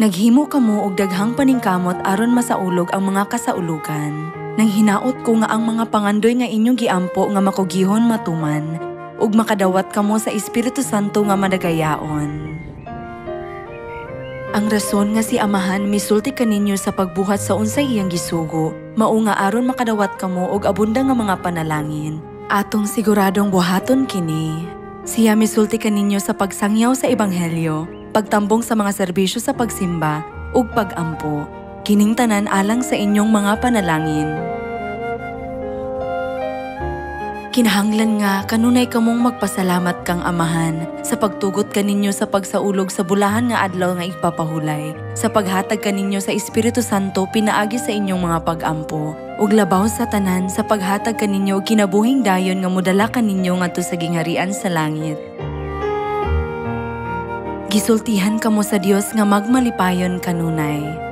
Naghimo kamo og daghang paningkamot aron masaulog ang mga kasaulugan. Nang hinaot ko nga ang mga pangandoy nga inyong giampo nga makugihon matuman, ug makadawat kamo sa Espiritu Santo nga madagayaon. Ang rason nga si Amahan misulti kaninyo sa pagbuhat sa unsay iyang gisugo, mao nga aron makadawat kamo og abunda nga mga panalangin. Atong siguradong buhaton kini. Siya misulti kaninyo sa pagsangyaw sa ebanghelyo, pagtambong sa mga serbisyo sa pagsimba, ug pagampo. Kining tanan alang sa inyong mga panalangin. Kinahanglan nga kanunay kamong magpasalamat kang Amahan sa pagtugot kaninyo sa pagsaulog sa bulahan nga adlaw nga ipapahulay, sa paghatag kaninyo sa Espiritu Santo pinaagi sa inyong mga pagampo, ug labaw sa tanan sa paghatag kaninyo og kinabuhing dayon nga modala kaninyo ngadto sa gingharian sa langit. Gisultihan kamo sa Dios nga magmalipayon kanunay.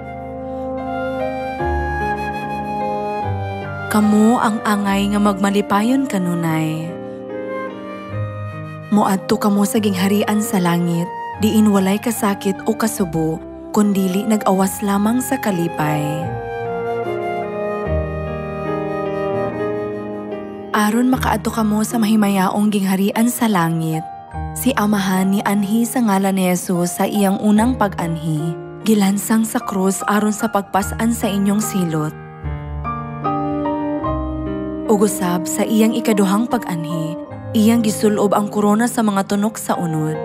Kamo ang angay nga magmalipayon kanunay. Moadto kamo sa gingharian sa langit, diin walay kasakit o kasubo, kundili nag-awas lamang sa kalipay. Aron makaadto kamo sa mahimayaong gingharian sa langit, si Amahan ni anhi sa ngalan ni Jesus sa iyang unang pag-anhi, gilansang sa krus aron sa pagpasan sa inyong silot. Ugusab sa iyang ikaduhang pag-anhi, iyang gisulob ang korona sa mga tunok sa unod.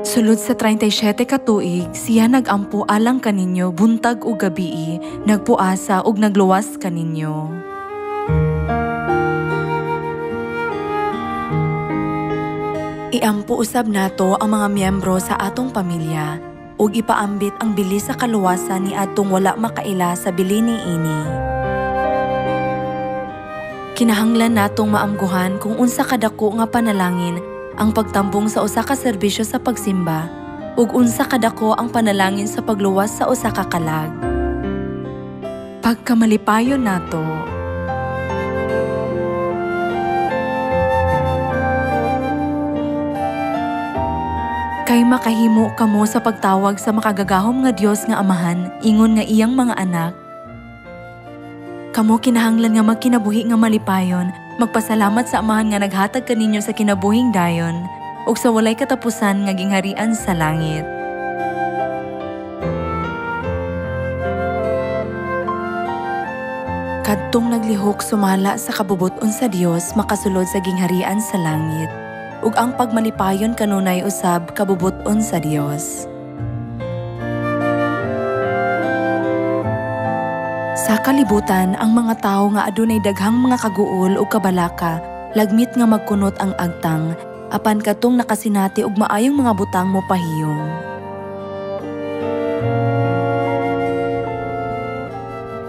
Sulod sa 37 ka tuig, siya nagampo alang kaninyo buntag ug gabii, nagpuasa ug nagluwas kaninyo. Iampo usab nato ang mga miyembro sa atong pamilya ug ipaambit ang bilis sa kaluwasan ni atong wala makaila sa bili niini. Kinahanglan natong maamguhan kung unsa kadako nga panalangin ang pagtambong sa usa ka serbisyo sa pagsimba ug unsa kadako ang panalangin sa pagluwas sa usa ka kalag. Pagkamalipayon nato. Kay makahimo kamo sa pagtawag sa makagagahom nga Dios nga Amahan ingon nga iyang mga anak. Kamo kinahanglan nga magkinabuhi nga malipayon, magpasalamat sa Amahan nga naghatag kaninyo sa kinabuhing dayon, ug sa walay katapusan nga gingharian sa langit. Kadtong naglihok sumala sa kabubuton sa Dios makasulod sa gingharian sa langit, ug ang pagmalipayon kanunay usab kabubuton sa Dios. Sa kalibutan, ang mga tao nga adunay daghang mga kaguol o kabalaka, lagmit nga magkunot ang agtang, apan katong nakasinati og maayong mga butang mo pahiyom.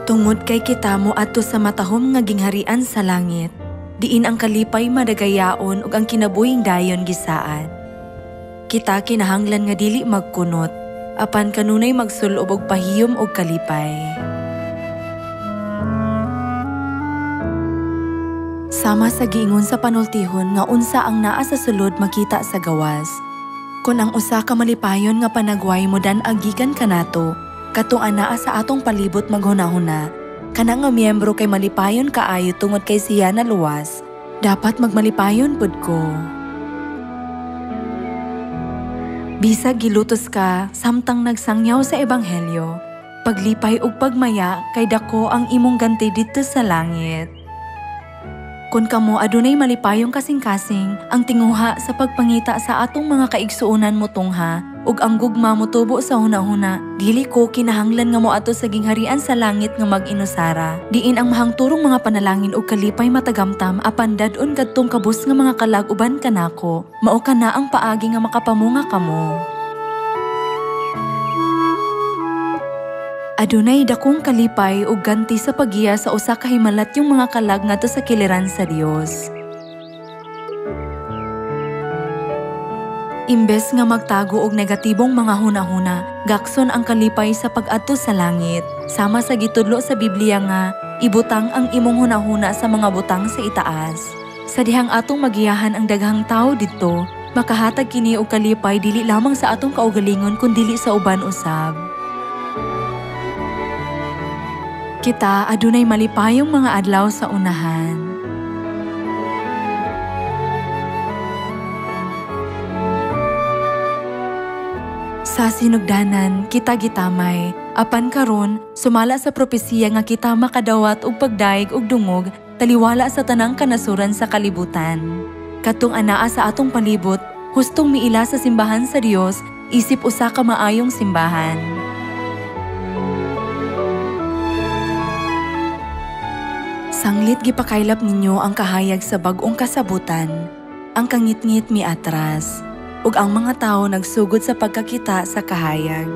Tungod kay kita mo adto sa matahom nga gingharian sa langit, diin ang kalipay madagayaon ug ang kinabuhing dayon gisaad. Kita kinahanglan nga dili magkunot, apan kanunay magsulob og pahiyom og kalipay. Sama sa giingon sa panultihon nga unsa ang naa sa sulod makita sa gawas. Kung ang usa ka malipayon nga panagway mo dan agikan kanato, katong anaa sa atong palibot maghunahuna, kana nga miyembro kay malipayon kaayo tungod kay siya na luwas, dapat magmalipayon pud ko. Bisag gilutos ka samtang nagsangyaw sa ebanghelyo, paglipay ug pagmaya kay dako ang imong ganti didto sa langit. Kung kamo adunay malipayong kasing-kasing, ang tinguha sa pagpangita sa atong mga kaigsuonan mo tungha, ug ang gugma mo tubo sa hunahuna, dili ko kinahanglan nga moadto sa gingharian sa langit nga mag-inusara. Diin ang mahangturong mga panalangin ug kalipay matagamtam apan dadon kadtong kabus nga mga kalag uban kanako, mao kana ang paagi nga makapamunga kamo. Adunay dakong kalipay ug ganti sa paggiya sa usa ka himalat yung mga kalag ngadto sa kiliran sa Dios. Imbes nga magtago og negatibong mga hunahuna, gakson ang kalipay sa pag-adto sa langit. Sama sa gitudlo sa Biblia nga, ibutang ang imong hunahuna sa mga butang sa itaas. Sa dihang atong magiyahan ang daghang tao didto, Makahatag kini og kalipay dili lamang sa atong kaugalingon kundi sa uban usab. Kita adunay malipayong mga adlaw sa unahan. Sa sinugdanan, kita gitamay. Apan karon, sumala sa propesiya nga kita makadawat og pagdaig og dungog, taliwala sa tanang kanasuran sa kalibutan. Katong anaa sa atong palibot, hustong miila sa simbahan sa Dios, isip usa ka maayong simbahan. Sanglit gipakaylap ninyo ang kahayag sa bag-ong kasabutan, ang kangit-ngit miatras, ug ang mga tao nagsugod sa pagkakita sa kahayag.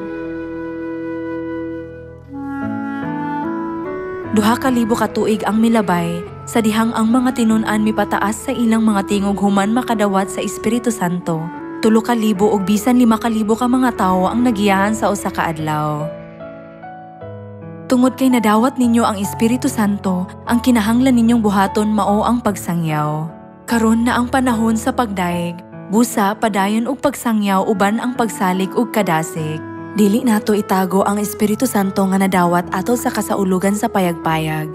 2,000 ka tuig ang milabay, sa dihang ang mga tinun-an mipataas sa ilang mga tingog human makadawat sa Espiritu Santo. 3,000 ug bisan 5,000 ka mga tawo ang nagiyahan sa usa ka adlaw. Tungod kay nadawat ninyo ang Espiritu Santo, ang kinahanglan ninyong buhaton mao ang pagsangyaw. Karon na ang panahon sa pagdaig, busa padayon og pagsangyaw uban ang pagsalig ug kadasig. Dili nato itago ang Espiritu Santo nga nadawat ato sa kasaulugan sa payagpayag.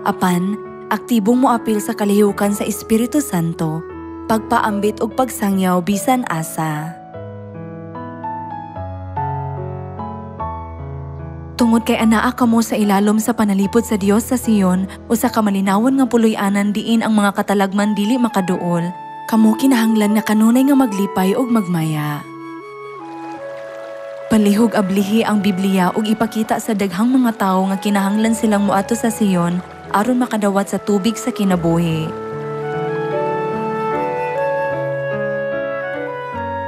Apan, aktibong moapil sa kalihukan sa Espiritu Santo, pagpaambit ug pagsangyaw bisan asa. Tungod kay anaa kamo sa ilalom sa panalipod sa Dios sa Sion, usa ka malinawon nga puloy-anan diin ang mga katalagman dili makaduol, kamo kinahanglan nga kanunay nga maglipay ug magmaya. Palihog ablihi ang Biblia ug ipakita sa daghang mga tawo nga kinahanglan silang moadto sa Sion aron makadawat sa tubig sa kinabuhi.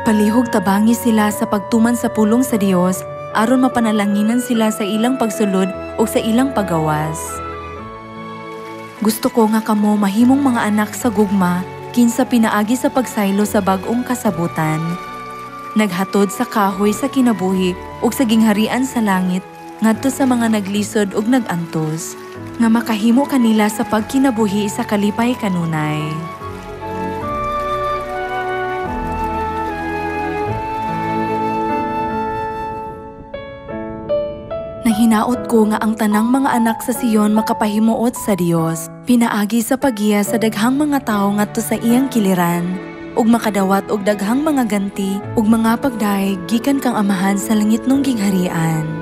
Palihog tabangi sila sa pagtuman sa pulong sa Dios aron mapanalanginan sila sa ilang pagsulod o sa ilang pagawas. Gusto ko nga kamo mahimong mga anak sa gugma kinsa pinaagi sa pagsaylo sa bag-ong kasabutan. Naghatod sa kahoy sa kinabuhi ug sa gingharian sa langit ngadto sa mga naglisod ug nagantos, nga makahimo kanila sa pagkinabuhi sa kalipay kanunay. Nahinaot ko nga ang tanang mga anak sa Sion makapahimuot sa Dios, pinaagi sa pagiya sa daghang mga tawo ngadto sa iyang kiliran, ug makadawat og daghang mga ganti ug mga pagdaig gikan kang Amahan sa langit nung gingharian.